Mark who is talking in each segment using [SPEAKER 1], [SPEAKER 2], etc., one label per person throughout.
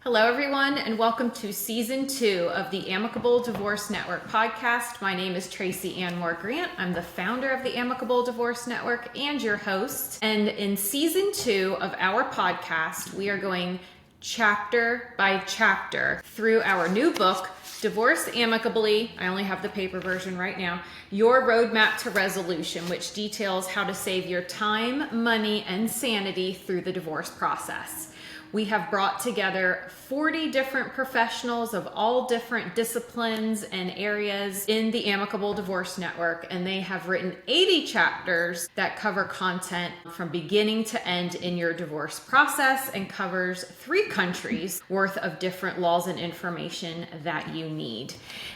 [SPEAKER 1] Hello, everyone, and welcome to Season 2 of the Amicable Divorce Network podcast. My name is Tracy Ann Moore-Grant. I'm the founder of the Amicable Divorce Network and your host. And in Season 2 of our podcast, we are going chapter by chapter through our new book, Divorce Amicably. I only have the paper version right now. Your Roadmap to Resolution, which details how to save your time, money, and sanity through the divorce process. We have brought together 40 different professionals of all different disciplines and areas in the Amicable Divorce Network, and they have written 80 chapters that cover content from beginning to end in your divorce process and covers 3 countries worth of different laws and information that you need.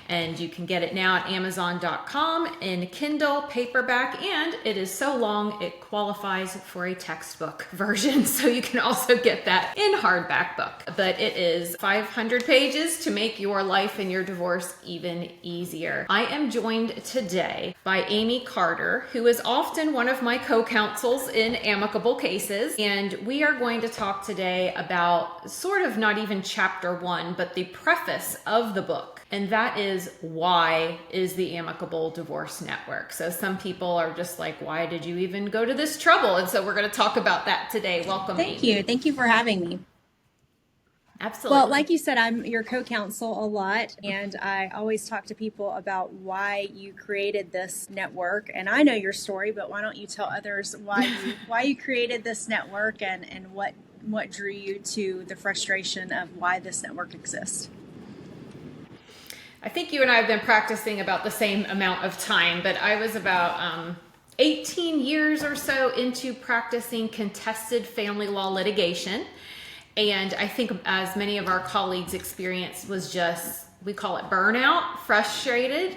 [SPEAKER 1] And you can get it now at Amazon.com in Kindle, paperback, and it is so long it qualifies for a textbook version. So you can also get that in hardback book. But it is 500 pages to make your life and your divorce even easier. I am joined today by Amy Carter, who is often one of my co-counsels in amicable cases. And we are going to talk today about sort of not even chapter 1, but the preface of the book. And that is, why is the Amicable Divorce Network? So some people are just like, why did you even go to this trouble? And so we're going to talk about that today. Welcome,
[SPEAKER 2] Thank
[SPEAKER 1] Amy.
[SPEAKER 2] you. Thank you for having me.
[SPEAKER 1] Absolutely.
[SPEAKER 2] Well, like you said, I'm your co-counsel a lot, and I always talk to people about why you created this network. And I know your story, but why don't you tell others why you created this network and what drew you to the frustration of why this network exists?
[SPEAKER 1] I think you and I have been practicing about the same amount of time, but I was about 18 years or so into practicing contested family law litigation. And I think, as many of our colleagues experienced, was just, we call it burnout, frustrated.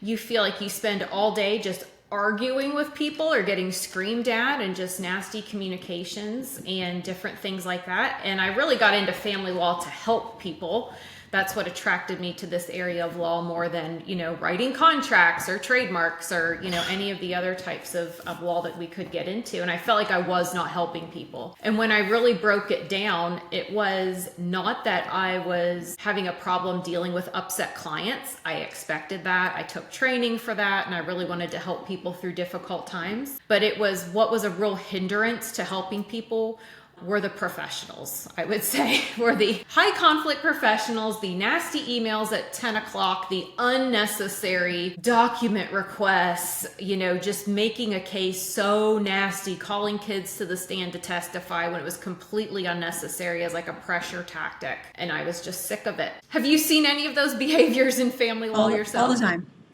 [SPEAKER 1] You feel like you spend all day just arguing with people or getting screamed at and just nasty communications and different things like that. And I really got into family law to help people. That's what attracted me to this area of law more than, writing contracts or trademarks or, any of the other types of law that we could get into. And I felt like I was not helping people. And when I really broke it down, it was not that I was having a problem dealing with upset clients. I expected that. I took training for that. And I really wanted to help people through difficult times. But it was what was a real hindrance to helping people were the professionals, I would say, were the high conflict professionals, the nasty emails at 10 o'clock, the unnecessary document requests, just making a case so nasty, calling kids to the stand to testify when it was completely unnecessary as like a pressure tactic. And I was just sick of it. Have you seen any of those behaviors in family law yourself?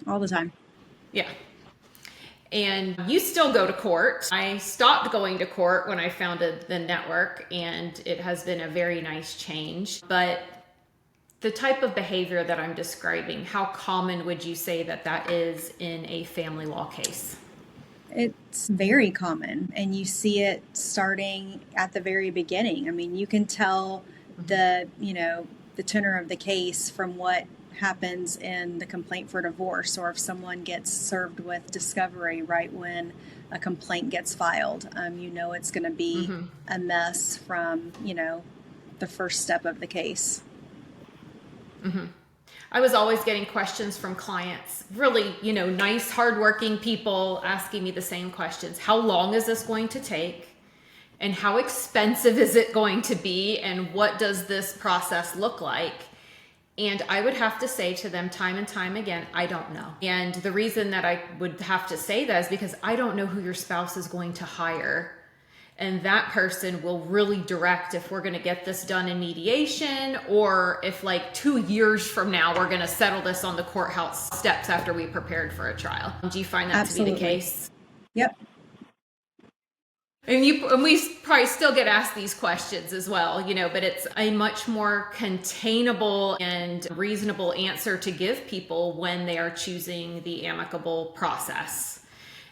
[SPEAKER 2] All the time.
[SPEAKER 1] Yeah. And you still go to court. I stopped going to court when I founded the network, and it has been a very nice change. But the type of behavior that I'm describing, how common would you say that is in a family law case?
[SPEAKER 2] It's very common, and you see it starting at the very beginning. I mean, you can tell the tenor of the case from what happens in the complaint for divorce, or if someone gets served with discovery right when a complaint gets filed. It's going to be a mess from, the first step of the case.
[SPEAKER 1] Mm-hmm. I was always getting questions from clients, really, nice, hardworking people asking me the same questions. How long is this going to take? And how expensive is it going to be? And what does this process look like? And I would have to say to them time and time again, I don't know. And the reason that I would have to say that is because I don't know who your spouse is going to hire. And that person will really direct if we're going to get this done in mediation, or if 2 years from now, we're going to settle this on the courthouse steps after we prepared for a trial. Do you find that
[SPEAKER 2] Absolutely.
[SPEAKER 1] to be the case?
[SPEAKER 2] Yep.
[SPEAKER 1] And we probably still get asked these questions as well, but it's a much more containable and reasonable answer to give people when they are choosing the amicable process.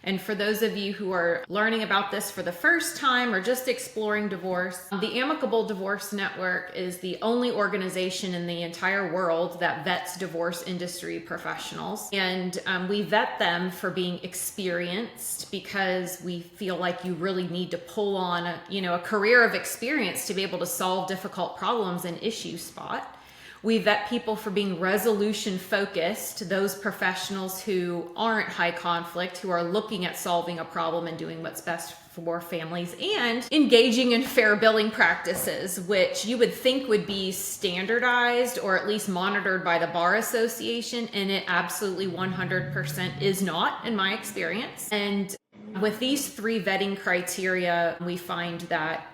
[SPEAKER 1] And for those of you who are learning about this for the first time or just exploring divorce, the Amicable Divorce Network is the only organization in the entire world that vets divorce industry professionals. And we vet them for being experienced because we feel like you really need to pull on a career of experience to be able to solve difficult problems and issue spot. We vet people for being resolution focused, those professionals who aren't high conflict, who are looking at solving a problem and doing what's best for families, and engaging in fair billing practices, which you would think would be standardized or at least monitored by the Bar Association, and it absolutely 100% is not in my experience. And with these 3 vetting criteria, we find that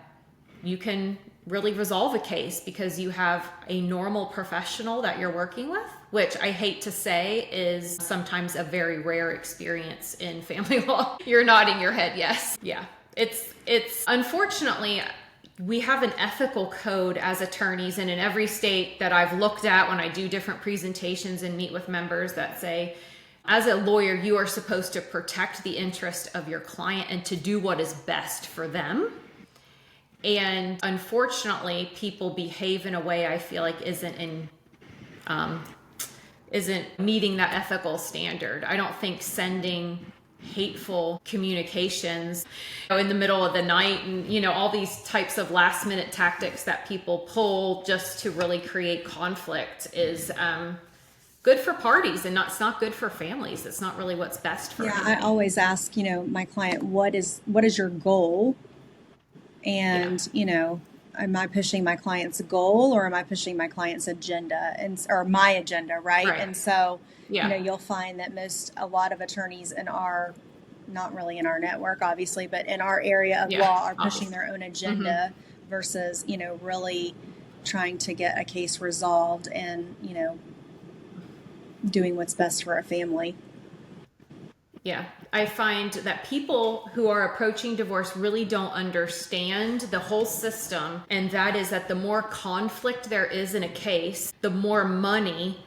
[SPEAKER 1] you can really resolve a case because you have a normal professional that you're working with, which I hate to say is sometimes a very rare experience in family law. You're nodding your head, yes. Yeah. It's unfortunately, we have an ethical code as attorneys, and in every state that I've looked at when I do different presentations and meet with members that say, as a lawyer, you are supposed to protect the interest of your client and to do what is best for them. And unfortunately, people behave in a way I feel like isn't meeting that ethical standard. I don't think sending hateful communications in the middle of the night and all these types of last minute tactics that people pull just to really create conflict is good for parties, and it's not good for families. It's not really what's best for
[SPEAKER 2] Yeah,
[SPEAKER 1] anybody.
[SPEAKER 2] I always ask, my client, what is your goal? And, am I pushing my client's goal or am I pushing my client's agenda or my agenda, right? And so, you'll find that a lot of attorneys not really in our network, obviously, but in our area of law are pushing their own agenda versus, really trying to get a case resolved and, doing what's best for a family.
[SPEAKER 1] Yeah, I find that people who are approaching divorce really don't understand the whole system. And that is that the more conflict there is in a case, the more money,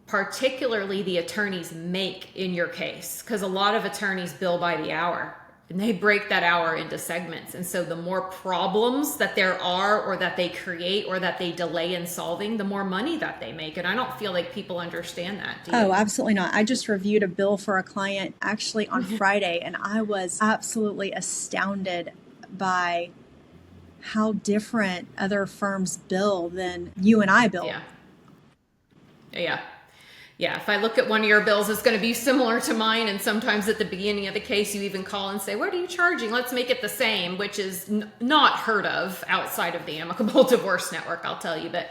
[SPEAKER 1] particularly the attorneys, make in your case. Because a lot of attorneys bill by the hour. And they break that hour into segments. And so the more problems that there are or that they create or that they delay in solving, the more money that they make. And I don't feel like people understand that. Do you?
[SPEAKER 2] Oh, absolutely not. I just reviewed a bill for a client actually on Friday, and I was absolutely astounded by how different other firms bill than you and I bill.
[SPEAKER 1] Yeah, if I look at one of your bills, it's going to be similar to mine. And sometimes at the beginning of the case, you even call and say, what are you charging? Let's make it the same, which is not heard of outside of the Amicable Divorce Network, I'll tell you. But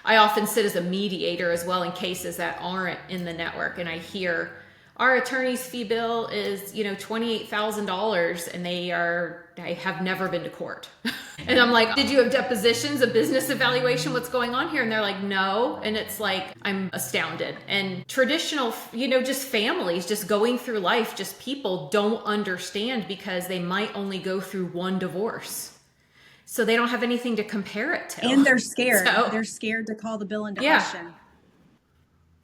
[SPEAKER 1] I often sit as a mediator as well in cases that aren't in the network. And I hear our attorney's fee bill is, $28,000 and I have never been to court. And I'm like, did you have depositions, a business evaluation? What's going on here? And they're like, no. And it's like, I'm astounded. And traditional, just families, just going through life, just people don't understand because they might only go through one divorce. So they don't have anything to compare it to.
[SPEAKER 2] And they're scared. They're scared to call the bill into question.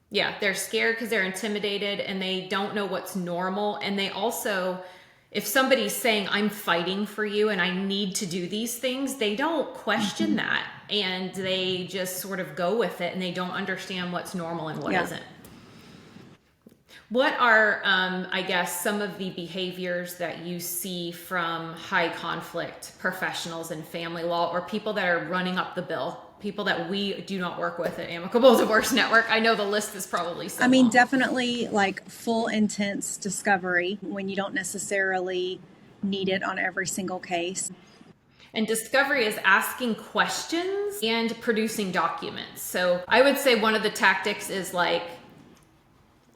[SPEAKER 1] Yeah, they're scared because they're intimidated and they don't know what's normal. And they also, if somebody's saying, I'm fighting for you and I need to do these things, they don't question that. And they just sort of go with it and they don't understand what's normal and what isn't. What are, I guess, some of the behaviors that you see from high conflict professionals in family law or people that are running up the bill? People that we do not work with at Amicable Divorce Network. I know the list is probably so long.
[SPEAKER 2] Definitely like full intense discovery when you don't necessarily need it on every single case.
[SPEAKER 1] And discovery is asking questions and producing documents. So I would say one of the tactics is like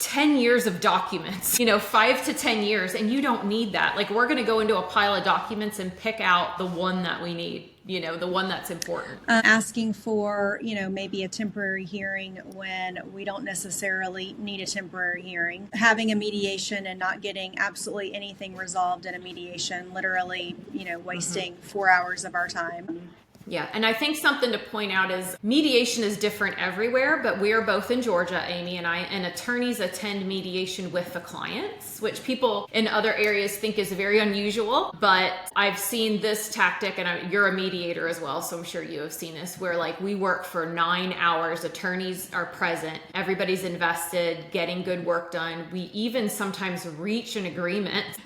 [SPEAKER 1] 10 years of documents, 5 to 10 years, and you don't need that. Like we're going to go into a pile of documents and pick out the one that we need, the one that's important.
[SPEAKER 2] Asking for, maybe a temporary hearing when we don't necessarily need a temporary hearing. Having a mediation and not getting absolutely anything resolved in a mediation, literally, wasting 4 hours of our time.
[SPEAKER 1] Yeah, and I think something to point out is mediation is different everywhere, but we are both in Georgia, Amy and I, and attorneys attend mediation with the clients, which people in other areas think is very unusual. But I've seen this tactic, and you're a mediator as well, so I'm sure you have seen this, where like we work for 9 hours, attorneys are present, everybody's invested, getting good work done. We even sometimes reach an agreement,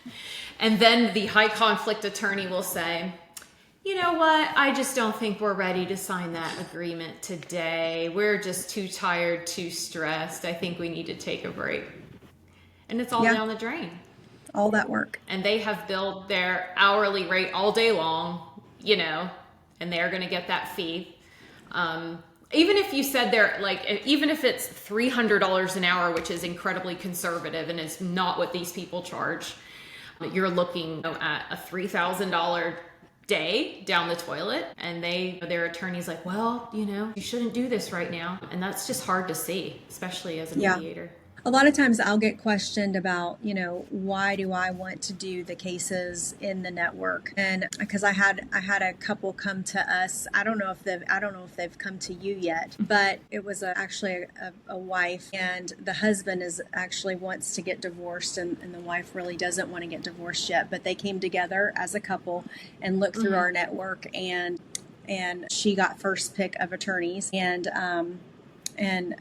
[SPEAKER 1] and then the high conflict attorney will say, you know what? I just don't think we're ready to sign that agreement today. We're just too tired, too stressed. I think we need to take a break. And it's all down the drain.
[SPEAKER 2] All that work.
[SPEAKER 1] And they have billed their hourly rate all day long, you know, and they're going to get that fee. Even if you said they're like, even if it's $300 an hour, which is incredibly conservative and is not what these people charge, you're looking at a $3,000 day down the toilet, and their attorney's like, well, you know, you shouldn't do this right now. And that's just hard to see, especially as a mediator.
[SPEAKER 2] A lot of times I'll get questioned about, you know, why do I want to do the cases in the network? And because I had a couple come to us. I don't know if they've come to you yet, but it was actually a wife, and the husband wants to get divorced, and the wife really doesn't want to get divorced yet. But they came together as a couple and looked through our network, and she got first pick of attorneys, and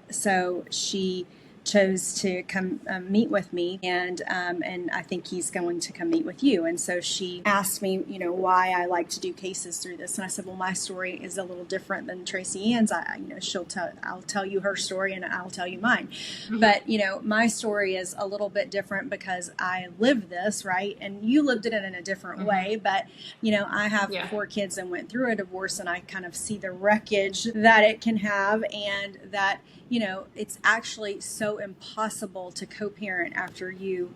[SPEAKER 2] so she chose to come meet with me, and I think he's going to come meet with you. And so she asked me, you know, why I like to do cases through this, and I said, well, my story is a little different than Tracy Ann's. I'll tell you her story, and I'll tell you mine. But you know, my story is a little bit different because I lived this, right, and you lived it in a different way. But you know, I have 4 kids and went through a divorce, and I kind of see the wreckage that it can have, and that, you know, it's actually so impossible to co-parent after you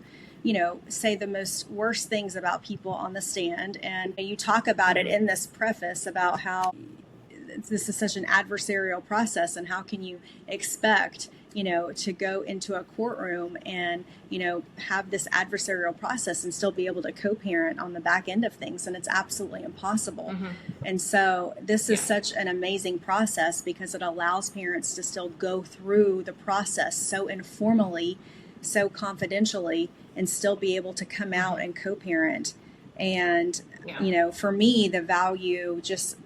[SPEAKER 2] know, say the most worst things about people on the stand. And you talk about it in this preface about how this is such an adversarial process, and how can you expect, you know, to go into a courtroom and, you know, have this adversarial process and still be able to co-parent on the back end of things. And it's absolutely impossible. And so this is such an amazing process because it allows parents to still go through the process so informally, so confidentially, and still be able to come out and co-parent. And, you know, for me, the value, just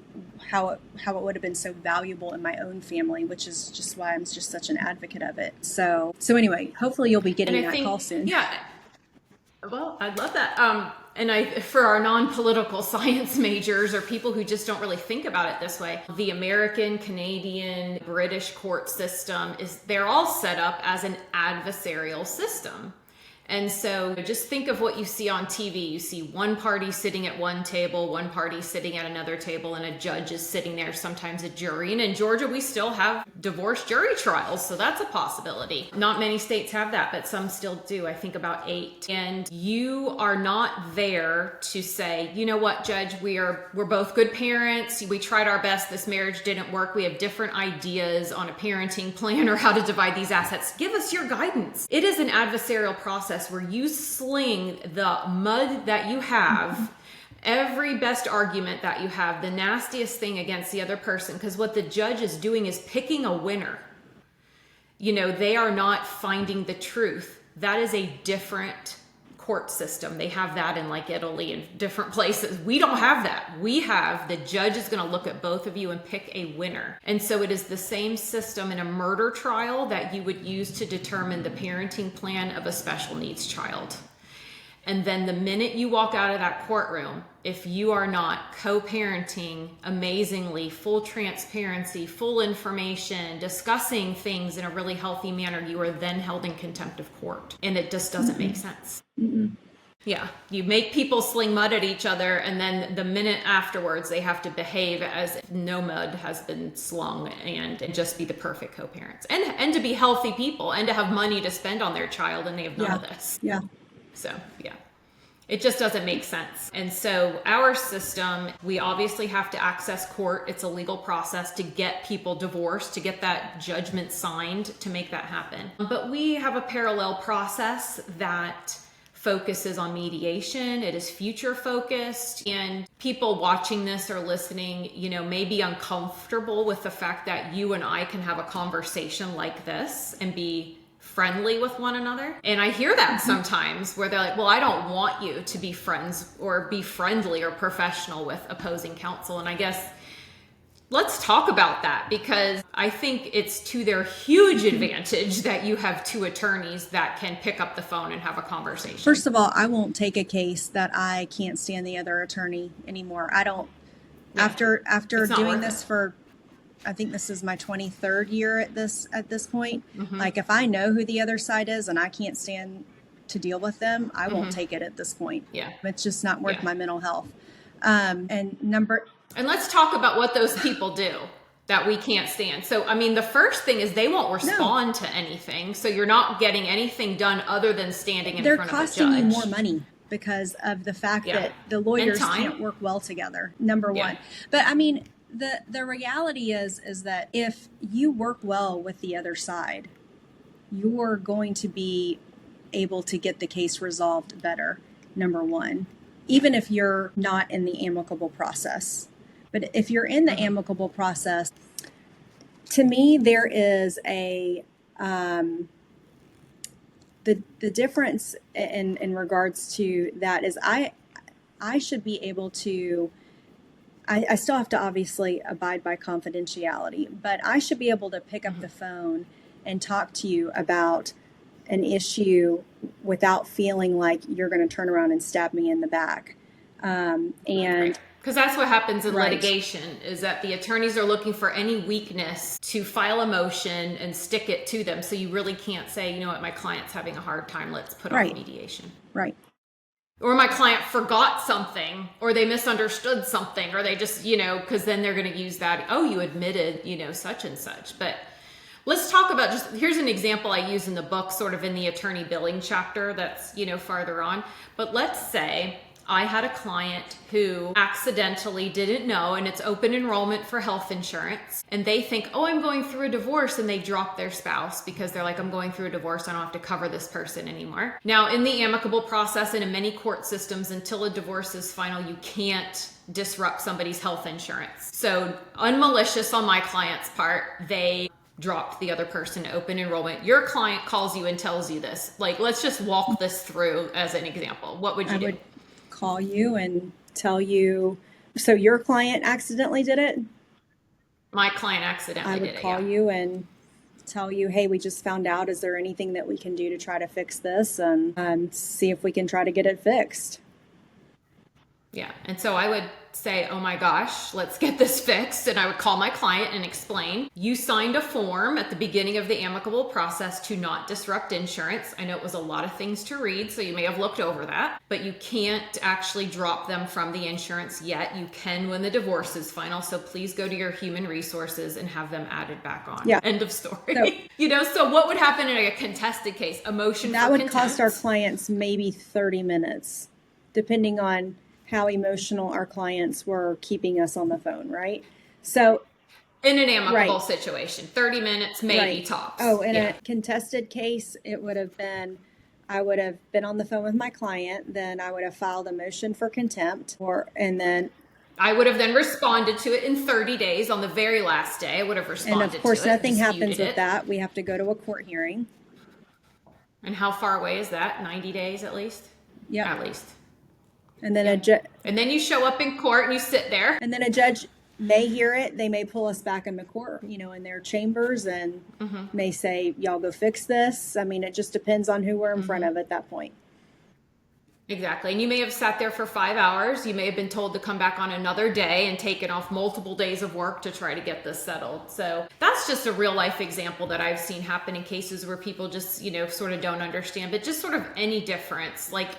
[SPEAKER 2] how it would have been so valuable in my own family, which is just why I'm just such an advocate of it. So anyway, hopefully you'll be getting that call soon.
[SPEAKER 1] Yeah. Well, I'd love that. And for our non-political science majors or people who just don't really think about it this way, the American, Canadian, British court system they're all set up as an adversarial system. And so just think of what you see on TV. You see one party sitting at one table, one party sitting at another table, and a judge is sitting there, sometimes a jury. And in Georgia, we still have divorce jury trials, so that's a possibility. Not many states have that, but some still do. I think about 8. And you are not there to say, you know what, Judge, we're both good parents. We tried our best. This marriage didn't work. We have different ideas on a parenting plan or how to divide these assets. Give us your guidance. It is an adversarial process where you sling the mud that you have, every best argument that you have, the nastiest thing against the other person, because what the judge is doing is picking a winner. You know, they are not finding the truth. That is a different court system. They have that in like Italy and different places. We don't have that. We have the judge is going to look at both of you and pick a winner. And so it is the same system in a murder trial that you would use to determine the parenting plan of a special needs child. And then the minute you walk out of that courtroom, if you are not co-parenting amazingly, full transparency, full information, discussing things in a really healthy manner, you are then held in contempt of court. And it just doesn't make sense. Yeah, you make people sling mud at each other, and then the minute afterwards, they have to behave as if no mud has been slung and just be the perfect co-parents. And to be healthy people and to have money to spend on their child, and they have none of this.
[SPEAKER 2] Yeah.
[SPEAKER 1] So, yeah. It just doesn't make sense. And so our system, we obviously have to access court. It's a legal process to get people divorced, to get that judgment signed, to make that happen. But we have a parallel process that focuses on mediation. It is future focused, and people watching this or listening, may be uncomfortable with the fact that you and I can have a conversation like this and be friendly with one another. And I hear that sometimes where they're like, well, I don't want you to be friends or be friendly or professional with opposing counsel. And I guess let's talk about that, because I think it's to their huge advantage that you have two attorneys that can pick up the phone and have a conversation.
[SPEAKER 2] First of all, I won't take a case that I can't stand the other attorney anymore. I don't. Yeah. After doing this for, I think this is my 23rd year at this point. Like, if I know who the other side is and I can't stand to deal with them, I won't take it at this point.
[SPEAKER 1] Yeah,
[SPEAKER 2] it's just not worth my mental health.
[SPEAKER 1] And let's talk about what those people do that we can't stand. So, I mean, the first thing is they won't respond to anything. So you're not getting anything done other than standing in front of a judge.
[SPEAKER 2] They're costing you more money because of the fact that the lawyers can't work well together, number one. But I mean, the reality is that if you work well with the other side, you're going to be able to get the case resolved better, number one, even if you're not in the amicable process. But if you're in the amicable process, to me, there is the difference in regards to that is I should be able to, I still have to obviously abide by confidentiality, but I should be able to pick up the phone and talk to you about an issue without feeling like you're going to turn around and stab me in the back.
[SPEAKER 1] Because that's what happens in litigation, is that the attorneys are looking for any weakness to file a motion and stick it to them. So you really can't say, you know what, my client's having a hard time, let's put on mediation.
[SPEAKER 2] Right.
[SPEAKER 1] Or my client forgot something, or they misunderstood something, or they just, because then they're going to use that, oh, you admitted, such and such. But let's talk about here's an example I use in the book, sort of in the attorney billing chapter that's, farther on. But let's say I had a client who accidentally didn't know, and it's open enrollment for health insurance, and they think, oh, I'm going through a divorce, and they drop their spouse because they're like, I'm going through a divorce, I don't have to cover this person anymore. Now, in the amicable process and in many court systems, until a divorce is final, you can't disrupt somebody's health insurance. So, unmalicious on my client's part, they dropped the other person to open enrollment. Your client calls you and tells you this. Like, let's just walk this through as an example. What would you do?
[SPEAKER 2] Call you and tell you, so your client accidentally did it?
[SPEAKER 1] My client accidentally did it.
[SPEAKER 2] I would call you and tell you, hey, we just found out, is there anything that we can do to try to fix this, and see if we can try to get it fixed.
[SPEAKER 1] Yeah. And so I would say, oh my gosh, let's get this fixed. And I would call my client and explain, you signed a form at the beginning of the amicable process to not disrupt insurance. I know it was a lot of things to read, so you may have looked over that, but you can't actually drop them from the insurance yet. You can when the divorce is final. So please go to your human resources and have them added back on. Yeah. End of story. So, so what would happen in a contested case? A motion for contempt? That would cost
[SPEAKER 2] our clients maybe 30 minutes, depending on how emotional our clients were keeping us on the phone, right? So
[SPEAKER 1] in an amicable situation, 30 minutes maybe tops.
[SPEAKER 2] Oh, in a contested case, it would have been, I would have been on the phone with my client, then I would have filed a motion for contempt, and then
[SPEAKER 1] I would have then responded to it in 30 days. On the very last day, I would have responded to it.
[SPEAKER 2] And of course, nothing happens with that. We have to go to a court hearing.
[SPEAKER 1] And how far away is that? 90 days at least?
[SPEAKER 2] Yeah.
[SPEAKER 1] At least.
[SPEAKER 2] And then
[SPEAKER 1] and then you show up in court and you sit there.
[SPEAKER 2] And then a judge may hear it. They may pull us back in the court, in their chambers, and may say, y'all go fix this. I mean, it just depends on who we're in front of at that point.
[SPEAKER 1] Exactly. And you may have sat there for 5 hours. You may have been told to come back on another day and taken off multiple days of work to try to get this settled. So that's just a real life example that I've seen happen in cases where people just, sort of don't understand, but just sort of any difference. Like,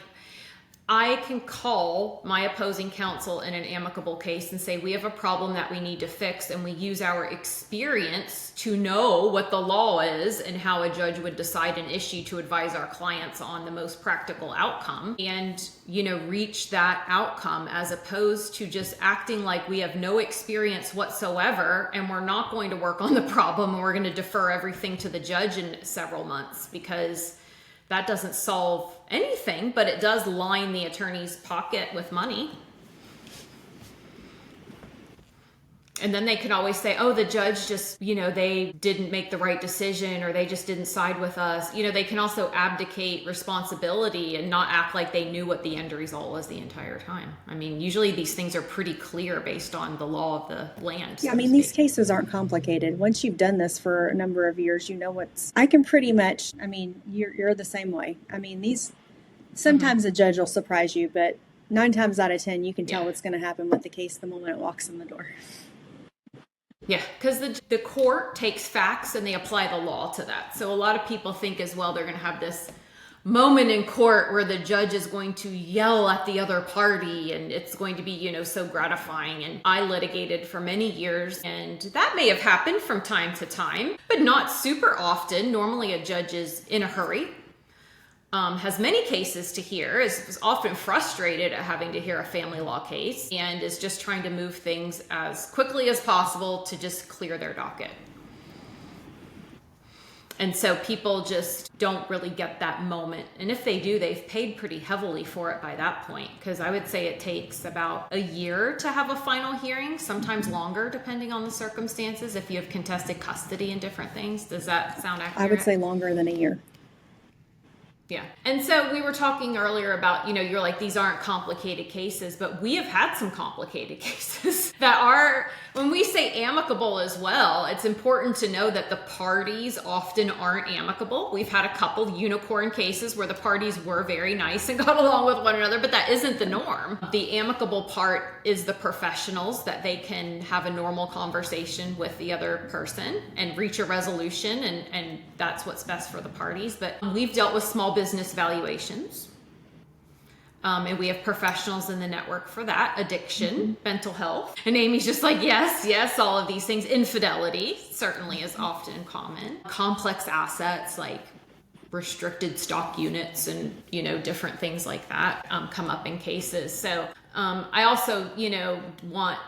[SPEAKER 1] I can call my opposing counsel in an amicable case and say, we have a problem that we need to fix, and we use our experience to know what the law is and how a judge would decide an issue to advise our clients on the most practical outcome and, reach that outcome, as opposed to just acting like we have no experience whatsoever and we're not going to work on the problem and we're going to defer everything to the judge in several months, because that doesn't solve anything, but it does line the attorney's pocket with money. And then they can always say, oh, the judge just, they didn't make the right decision, or they just didn't side with us. They can also abdicate responsibility and not act like they knew what the end result was the entire time. I mean, usually these things are pretty clear based on the law of the land.
[SPEAKER 2] Yeah, I mean, these cases aren't complicated. Once you've done this for a number of years, I can pretty much, you're the same way. I mean, sometimes a judge will surprise you, but 9 times out of 10, you can tell what's going to happen with the case the moment it walks in the door.
[SPEAKER 1] Yeah, because the court takes facts and they apply the law to that. So a lot of people think as well they're going to have this moment in court where the judge is going to yell at the other party and it's going to be, so gratifying. And I litigated for many years, and that may have happened from time to time, but not super often. Normally a judge is in a hurry. Has many cases to hear, is often frustrated at having to hear a family law case, and is just trying to move things as quickly as possible to just clear their docket. And so people just don't really get that moment. And if they do, they've paid pretty heavily for it by that point, because I would say it takes about a year to have a final hearing, sometimes longer depending on the circumstances, if you have contested custody and different things. Does that sound accurate?
[SPEAKER 2] I would say longer than a year.
[SPEAKER 1] Yeah. And so we were talking earlier about, you're like, these aren't complicated cases, but we have had some complicated cases that are, when we say amicable as well, it's important to know that the parties often aren't amicable. We've had a couple unicorn cases where the parties were very nice and got along with one another, but that isn't the norm. The amicable part is the professionals, that they can have a normal conversation with the other person and reach a resolution, and that's what's best for the parties. But we've dealt with small business valuations. And we have professionals in the network for that. Addiction, mental health. And Amy's just like, yes, all of these things. Infidelity certainly is often common. Complex assets like restricted stock units and, different things like that come up in cases. So I also, want,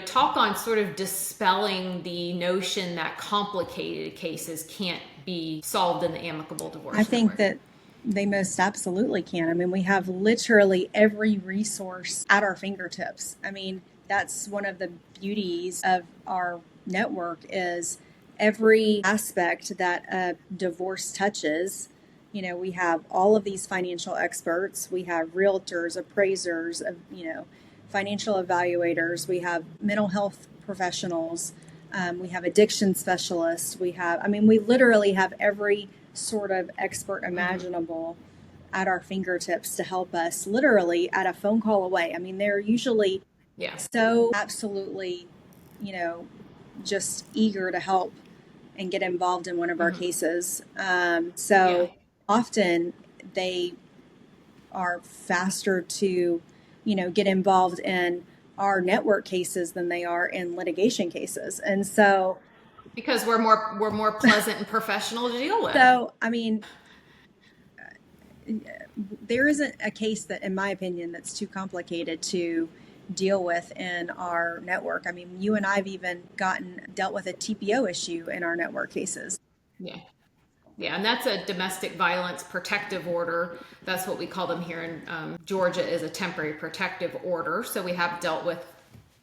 [SPEAKER 1] talk on sort of dispelling the notion that complicated cases can't be solved in the amicable divorce network.
[SPEAKER 2] I think that they most absolutely can. I mean, we have literally every resource at our fingertips. I mean, that's one of the beauties of our network, is every aspect that a divorce touches. We have all of these financial experts. We have realtors, appraisers, financial evaluators. We have mental health professionals. We have addiction specialists. We literally have every sort of expert imaginable at our fingertips to help us, literally at a phone call away. I mean, they're usually so absolutely, just eager to help and get involved in one of our cases. Often they are faster to, get involved in our network cases than they are in litigation cases. And so,
[SPEAKER 1] because we're more pleasant and professional to deal with.
[SPEAKER 2] So, I mean, there isn't a case that, in my opinion, that's too complicated to deal with in our network. I mean, you and I have even dealt with a TPO issue in our network cases.
[SPEAKER 1] Yeah, and that's a domestic violence protective order. That's what we call them here in Georgia, is a temporary protective order. So we have dealt with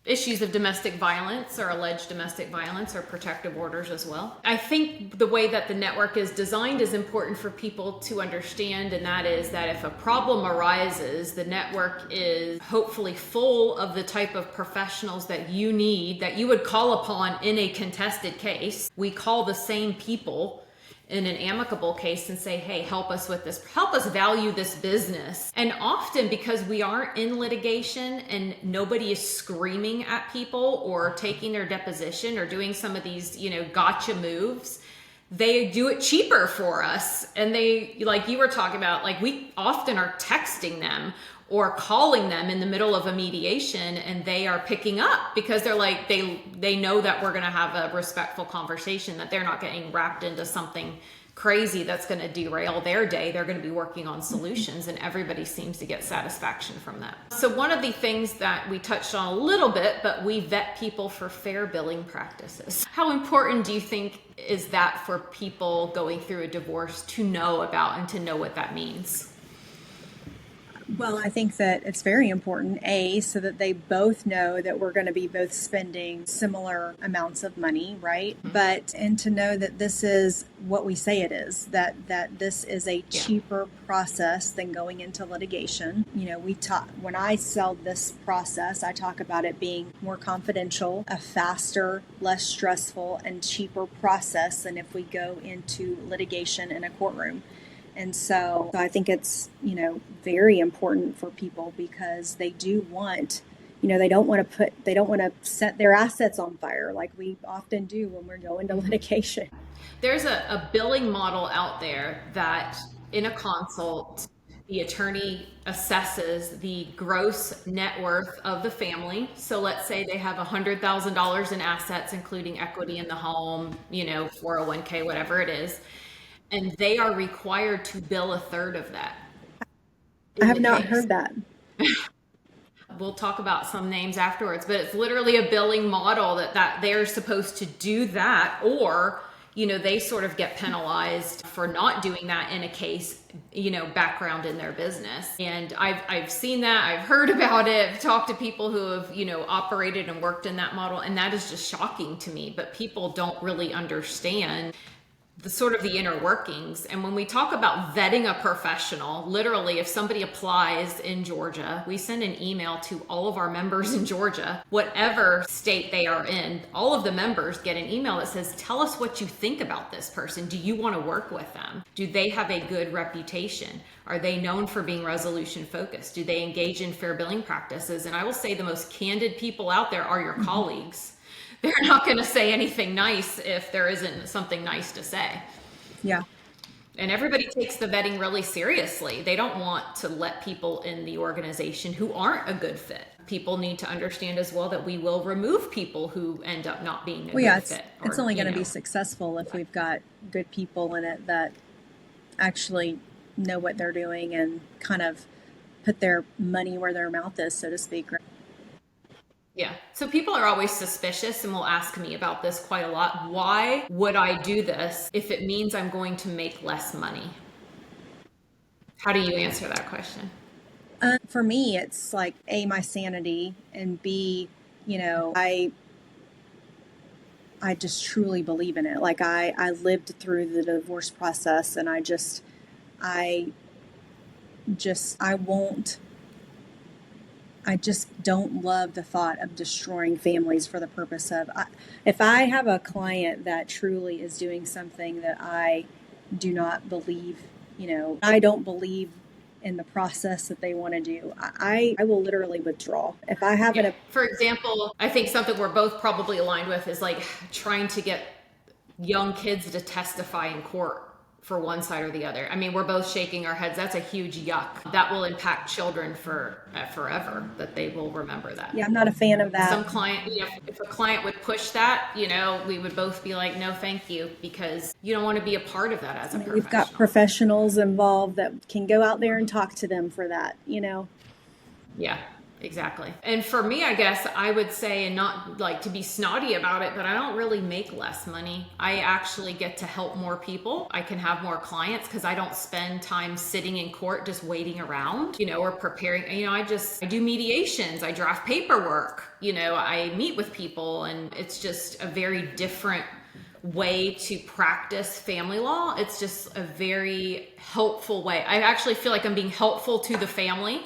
[SPEAKER 1] issues of domestic violence or alleged domestic violence or protective orders as well. I think the way that the network is designed is important for people to understand, and that is that if a problem arises, the network is hopefully full of the type of professionals that you need, that you would call upon in a contested case. We call the same people in an amicable case and say, hey, help us with this, help us value this business. And often, because we aren't in litigation and nobody is screaming at people or taking their deposition or doing some of these, gotcha moves, they do it cheaper for us. And they, like you were talking about, like we often are texting them or calling them in the middle of a mediation and they are picking up because they're like, they know that we're going to have a respectful conversation, that they're not getting wrapped into something crazy that's going to derail their day. They're going to be working on solutions, and everybody seems to get satisfaction from that. So one of the things that we touched on a little bit, but we vet people for fair billing practices. How important do you think is that for people going through a divorce to know about and to know what that means?
[SPEAKER 2] Well, I think that it's very important, so that they both know that we're going to be both spending similar amounts of money, right? And to know that this is what we say it is, that this is a cheaper process than going into litigation. When I sell this process, I talk about it being more confidential, a faster, less stressful, and cheaper process than if we go into litigation in a courtroom. And so I think it's, very important for people because they do want, they don't want to set their assets on fire like we often do when we're going to litigation.
[SPEAKER 1] There's a billing model out there that in a consult, the attorney assesses the gross net worth of the family. So let's say they have $100,000 in assets, including equity in the home, 401k, whatever it is. And they are required to bill a third of that.
[SPEAKER 2] I have not heard that.
[SPEAKER 1] We'll talk about some names afterwards, but it's literally a billing model that they're supposed to do that, or, they sort of get penalized for not doing that in a case, background in their business. And I've seen that, I've heard about it, I've talked to people who have, operated and worked in that model, and that is just shocking to me, but people don't really understand the inner workings. And when we talk about vetting a professional, literally, if somebody applies in Georgia, we send an email to all of our members in Georgia, whatever state they are in. All of the members get an email that says, tell us what you think about this person. Do you want to work with them? Do they have a good reputation? Are they known for being resolution focused? Do they engage in fair billing practices? And I will say the most candid people out there are your colleagues. They're not going to say anything nice if there isn't something nice to say.
[SPEAKER 2] Yeah.
[SPEAKER 1] And everybody takes the vetting really seriously. They don't want to let people in the organization who aren't a good fit. People need to understand as well that we will remove people who end up not being a good fit.
[SPEAKER 2] It's only going to be successful if we've got good people in it that actually know what they're doing and kind of put their money where their mouth is, so to speak.
[SPEAKER 1] Yeah. So people are always suspicious and will ask me about this quite a lot. Why would I do this if it means I'm going to make less money? How do you answer that question?
[SPEAKER 2] For me, it's like A, my sanity, and B, I just truly believe in it. Like I lived through the divorce process, and I just don't love the thought of destroying families for the purpose of, if I have a client that truly is doing something that I do not believe, I don't believe in the process that they want to do, I will literally withdraw. If I have
[SPEAKER 1] For example, I think something we're both probably aligned with is like trying to get young kids to testify in court for one side or the other. I mean, we're both shaking our heads. That's a huge yuck. That will impact children for forever, that they will remember that.
[SPEAKER 2] Yeah, I'm not a fan of that.
[SPEAKER 1] Some client, if a client would push that, we would both be like, no, thank you, because you don't want to be a part of that as a professional.
[SPEAKER 2] We've got professionals involved that can go out there and talk to them for that,
[SPEAKER 1] Yeah. Exactly. And for me, I guess I would say, and not like to be snotty about it, but I don't really make less money. I actually get to help more people. I can have more clients because I don't spend time sitting in court just waiting around, or preparing. I do mediations. I draft paperwork. I meet with people, and it's just a very different way to practice family law. It's just a very helpful way. I actually feel like I'm being helpful to the family.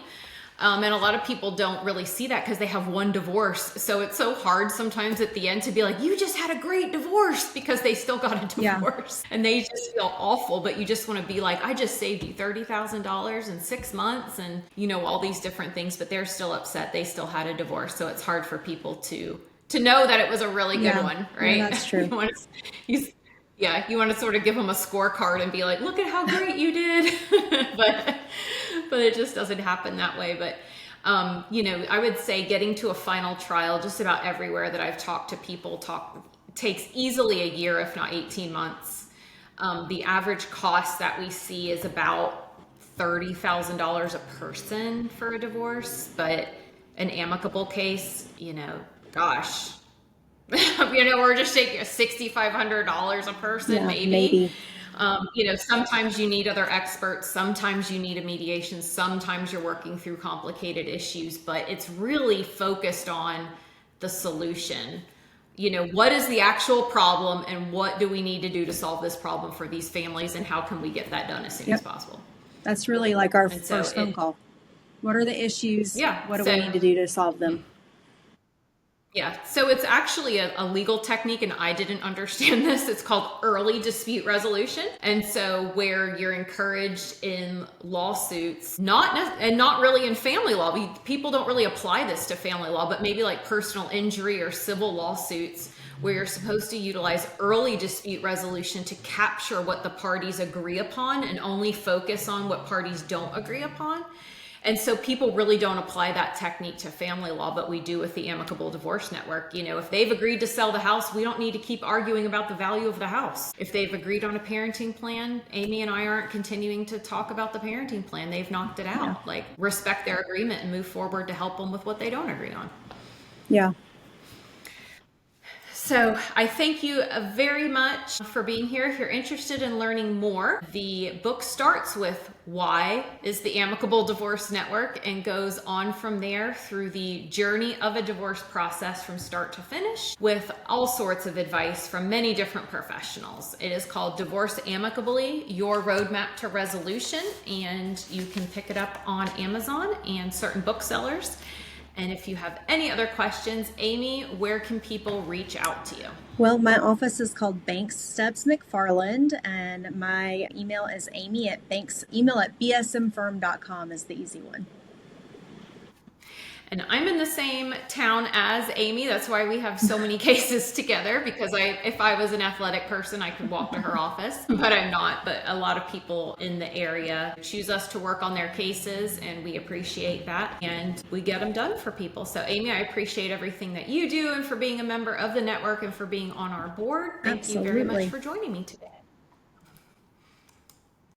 [SPEAKER 1] And a lot of people don't really see that because they have one divorce. So it's so hard sometimes at the end to be like, you just had a great divorce, because they still got a divorce. And they just feel awful. But you just want to be like, I just saved you $30,000 in 6 months and, all these different things. But they're still upset. They still had a divorce. So it's hard for people to know that it was a really good one, right?
[SPEAKER 2] Yeah, that's true.
[SPEAKER 1] Yeah, you want to sort of give them a scorecard and be like, look at how great you did. but it just doesn't happen that way. But I would say getting to a final trial, just about everywhere that I've talked to people, takes easily a year, if not 18 months. The average cost that we see is about $30,000 a person for a divorce, but an amicable case, gosh, we're just taking $6,500 a person,
[SPEAKER 2] Yeah,
[SPEAKER 1] maybe.
[SPEAKER 2] maybe.
[SPEAKER 1] Sometimes you need other experts, sometimes you need a mediation, sometimes you're working through complicated issues, but it's really focused on the solution. What is the actual problem and what do we need to do to solve this problem for these families, and how can we get that done as soon as possible?
[SPEAKER 2] That's really like our
[SPEAKER 1] And so
[SPEAKER 2] first phone call. What are the issues?
[SPEAKER 1] Yeah.
[SPEAKER 2] What do we need to do to solve them?
[SPEAKER 1] Yeah, so it's actually a legal technique, and I didn't understand this. It's called early dispute resolution. And so where you're encouraged in lawsuits, not really in family law. People don't really apply this to family law, but maybe like personal injury or civil lawsuits, where you're supposed to utilize early dispute resolution to capture what the parties agree upon and only focus on what parties don't agree upon. And so people really don't apply that technique to family law, but we do with the Amicable Divorce Network. If they've agreed to sell the house, we don't need to keep arguing about the value of the house. If they've agreed on a parenting plan, Amy and I aren't continuing to talk about the parenting plan. They've knocked it out. Like, respect their agreement and move forward to help them with what they don't agree on.
[SPEAKER 2] Yeah.
[SPEAKER 1] So I thank you very much for being here. If you're interested in learning more, the book starts with why is the Amicable Divorce Network, and goes on from there through the journey of a divorce process from start to finish, with all sorts of advice from many different professionals. It is called Divorce Amicably, Your Roadmap to Resolution, and you can pick it up on Amazon and certain booksellers. And if you have any other questions, Amy, where can people reach out to you?
[SPEAKER 2] Well, my office is called Banks Stubbs McFarland, and my email is amy@bsmfirm.com is the easy one.
[SPEAKER 1] And I'm in the same town as Amy. That's why we have so many cases together, because if I was an athletic person, I could walk to her office, but I'm not. But a lot of people in the area choose us to work on their cases, and we appreciate that. And we get them done for people. So Amy, I appreciate everything that you do, and for being a member of the network, and for being on our board. Thank you very much for joining me today.